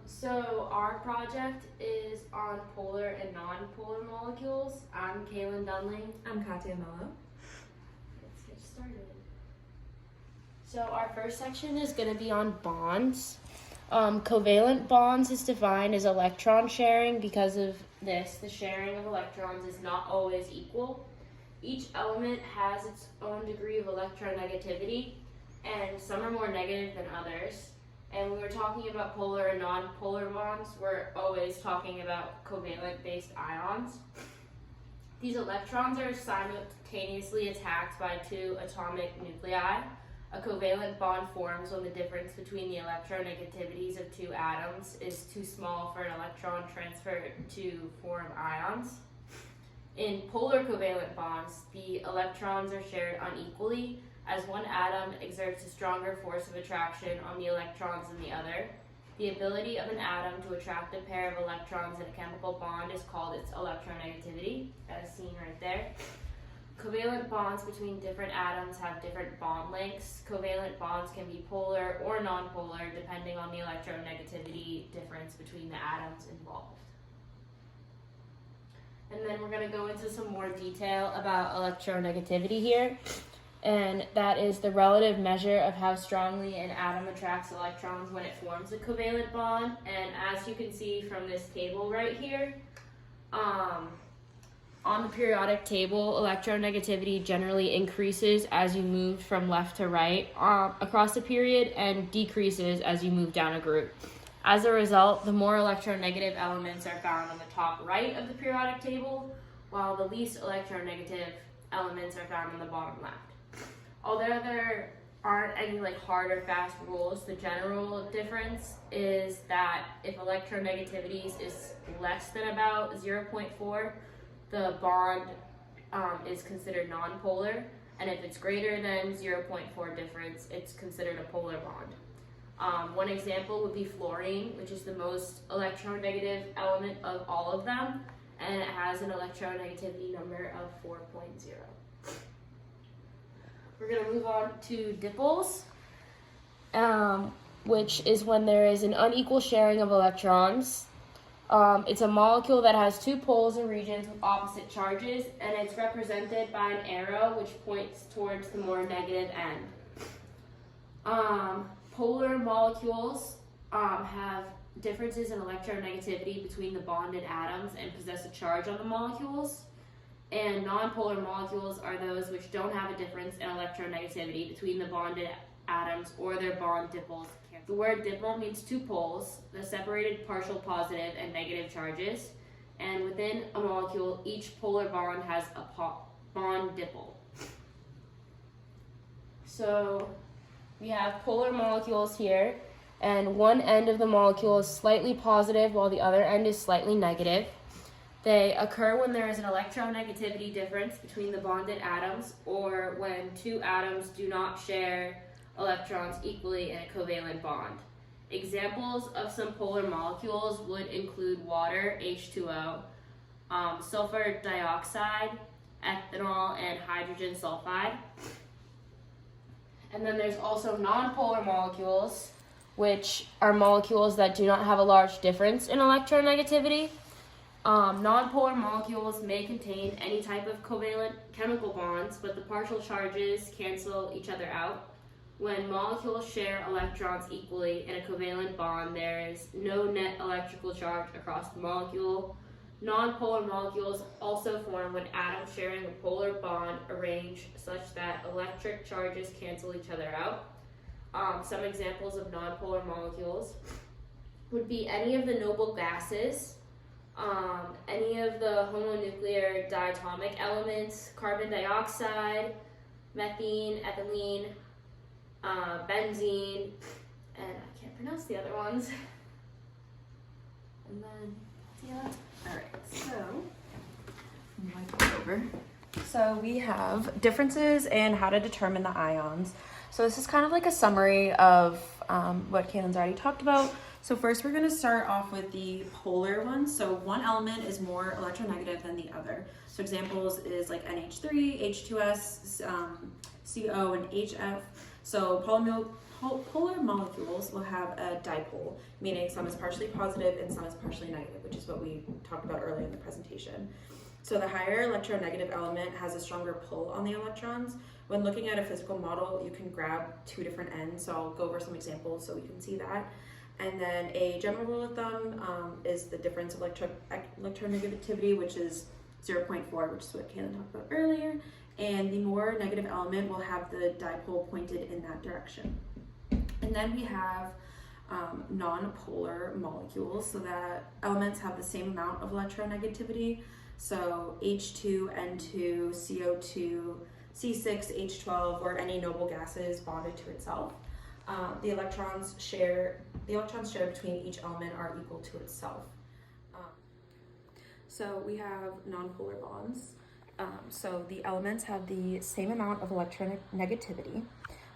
So our project is on polar and non-polar molecules. I'm Kaylin Dunling. I'm Katya Mello. Let's get started. So our first section is going to be on bonds. Covalent bonds is defined as electron sharing. Because of this, the sharing of electrons is not always equal. Each element has its own degree of electronegativity, and some are more negative than others. And when we're talking about polar and non-polar bonds, we're always talking about covalent-based ions. These electrons are simultaneously attacked by two atomic nuclei. A covalent bond forms when the difference between the electronegativities of two atoms is too small for an electron transfer to form ions. In polar covalent bonds, the electrons are shared unequally, as one atom exerts a stronger force of attraction on the electrons than the other. The ability of an atom to attract a pair of electrons in a chemical bond is called its electronegativity, as seen right there. Covalent bonds between different atoms have different bond lengths. Covalent bonds can be polar or nonpolar depending on the electronegativity difference between the atoms involved. And then we're going to go into some more detail about electronegativity here. And that is the relative measure of how strongly an atom attracts electrons when it forms a covalent bond. And as you can see from this table right here, on the periodic table, electronegativity generally increases as you move from left to right across the period and decreases as you move down a group. As a result, the more electronegative elements are found on the top right of the periodic table, while the least electronegative elements are found on the bottom left. Although there aren't any hard or fast rules, the general difference is that if electronegativity is less than about 0.4, the bond is considered nonpolar, and if it's greater than 0.4 difference, it's considered a polar bond. One example would be fluorine, which is the most electronegative element of all of them, and it has an electronegativity number of 4.0. We're going to move on to dipoles, which is when there is an unequal sharing of electrons. It's a molecule that has two poles and regions with opposite charges, and it's represented by an arrow which points towards the more negative end. Polar molecules have differences in electronegativity between the bonded atoms and possess a charge on the molecules. And nonpolar molecules are those which don't have a difference in electronegativity between the bonded atoms or their bond dipoles. The word dipole means two poles, the separated partial positive and negative charges, and within a molecule, each polar bond has a bond dipole. So we have polar molecules here, and one end of the molecule is slightly positive while the other end is slightly negative. They occur when there is an electronegativity difference between the bonded atoms or when two atoms do not share electrons equally in a covalent bond. Examples of some polar molecules would include water, H2O, sulfur dioxide, ethanol, and hydrogen sulfide. And then there's also nonpolar molecules, which are molecules that do not have a large difference in electronegativity. Nonpolar molecules may contain any type of covalent chemical bonds, but the partial charges cancel each other out. When molecules share electrons equally in a covalent bond, there is no net electrical charge across the molecule. Nonpolar molecules also form when atoms sharing a polar bond arrange such that electric charges cancel each other out. Some examples of nonpolar molecules would be any of the noble gases, any of the homonuclear diatomic elements, carbon dioxide, methane, ethylene, benzene, and I can't pronounce the other ones. And then, yeah. Alright, so we have differences in how to determine the ions. So this is kind of like a summary of what Kaylin's already talked about. So first we're going to start off with the polar ones. So one element is more electronegative than the other. So examples is like NH3, H2S, CO, and HF. So polar molecules will have a dipole, meaning some is partially positive and some is partially negative, which is what we talked about earlier in the presentation. So the higher electronegative element has a stronger pull on the electrons. When looking at a physical model, you can grab two different ends. So I'll go over some examples so we can see that. And then a general rule of thumb is the difference of electronegativity, which is 0.4, which is what Kaylin talked about earlier. And the more negative element will have the dipole pointed in that direction. And then we have non-polar molecules, so that elements have the same amount of electronegativity. So H2, N2, CO2, C6, H12, or any noble gases bonded to itself. The electrons shared between each element are equal to itself. So we have nonpolar bonds. So the elements have the same amount of electronegativity.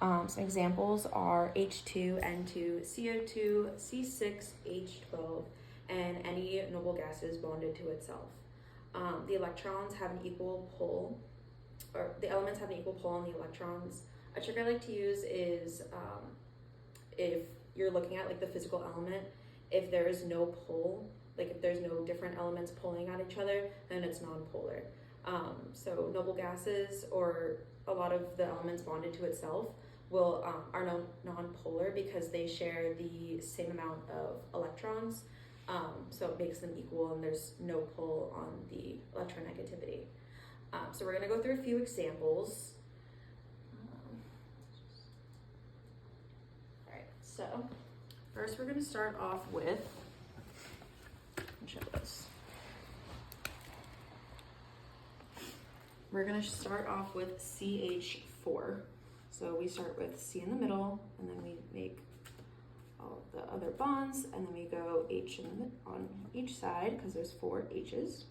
Some examples are H2, N2, CO2, C6, H12, and any noble gases bonded to itself. The electrons have an equal pull, or the elements have an equal pull on the electrons. A trick I like to use is if you're looking at like the physical element, if there is no pull, like if there's no different elements pulling at each other, then it's nonpolar. So noble gases or a lot of the elements bonded to itself are non-polar because they share the same amount of electrons. So it makes them equal and there's no pull on the electronegativity. So we're going to go through a few examples. Alright, so first we're going to start off with, show this. We're going to start off with CH4. So we start with C in the middle, and then we make all of the other bonds, and then we go H on each side because there's 4 H's.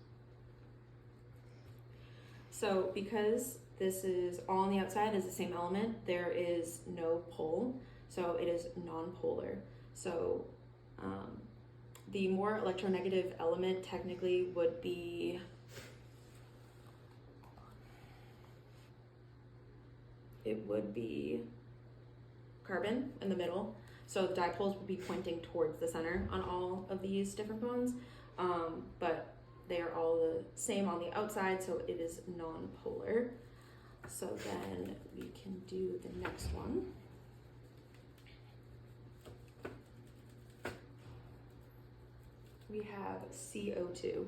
So because this is all on the outside is the same element, there is no pull, so it is nonpolar. So the more electronegative element technically would be carbon in the middle. So the dipoles would be pointing towards the center on all of these different bonds, but they are all the same on the outside, so it is non-polar. So then we can do the next one. We have CO2.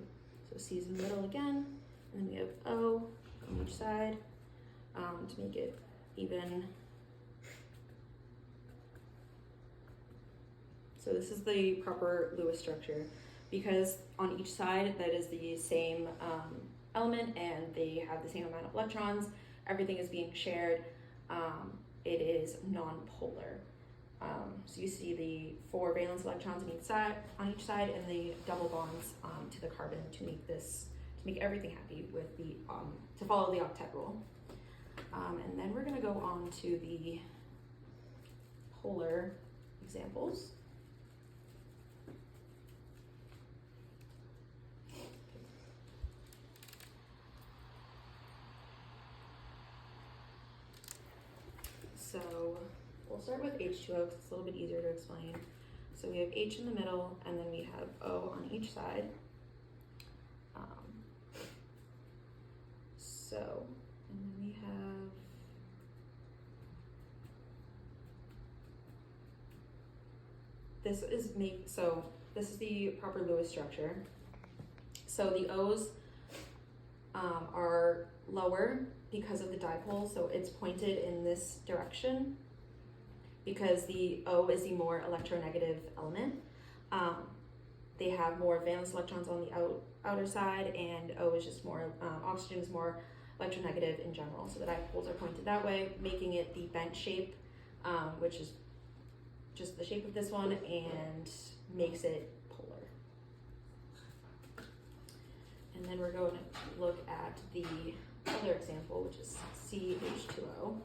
So C is in the middle again, and then we have O on each side to make it even. So this is the proper Lewis structure. Because on each side that is the same element and they have the same amount of electrons, everything is being shared, it is non-polar. So you see the 4 valence electrons on each side and the double bonds to the carbon to make everything happy with the to follow the octet rule. And then we're going to go on to the polar examples. So we'll start with H2O because it's a little bit easier to explain. So we have H in the middle, and then we have O on each side. And then we have this is the proper Lewis structure. So the O's are lower because of the dipole, so it's pointed in this direction because the O is the more electronegative element. They have more valence electrons on the outer side, and O is just more, oxygen is more electronegative in general. So the dipoles are pointed that way, making it the bent shape, which is just the shape of this one, and makes it polar. And then we're going to look at the other example, which is CH2O.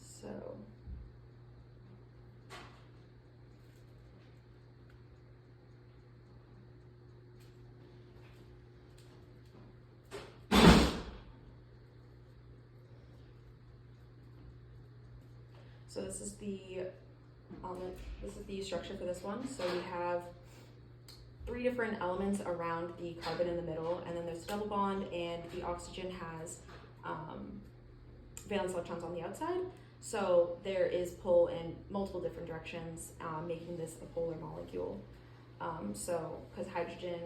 So So this is the element, this is the structure for this one. So we have 3 different elements around the carbon in the middle, and then there's a double bond, and the oxygen has valence electrons on the outside. So there is pull in multiple different directions, making this a polar molecule. Because hydrogen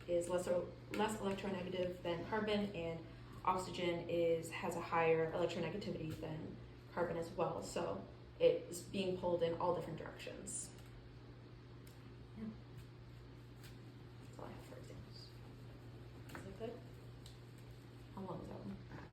is less electronegative than carbon, and oxygen has a higher electronegativity than carbon as well. So it is being pulled in all different directions.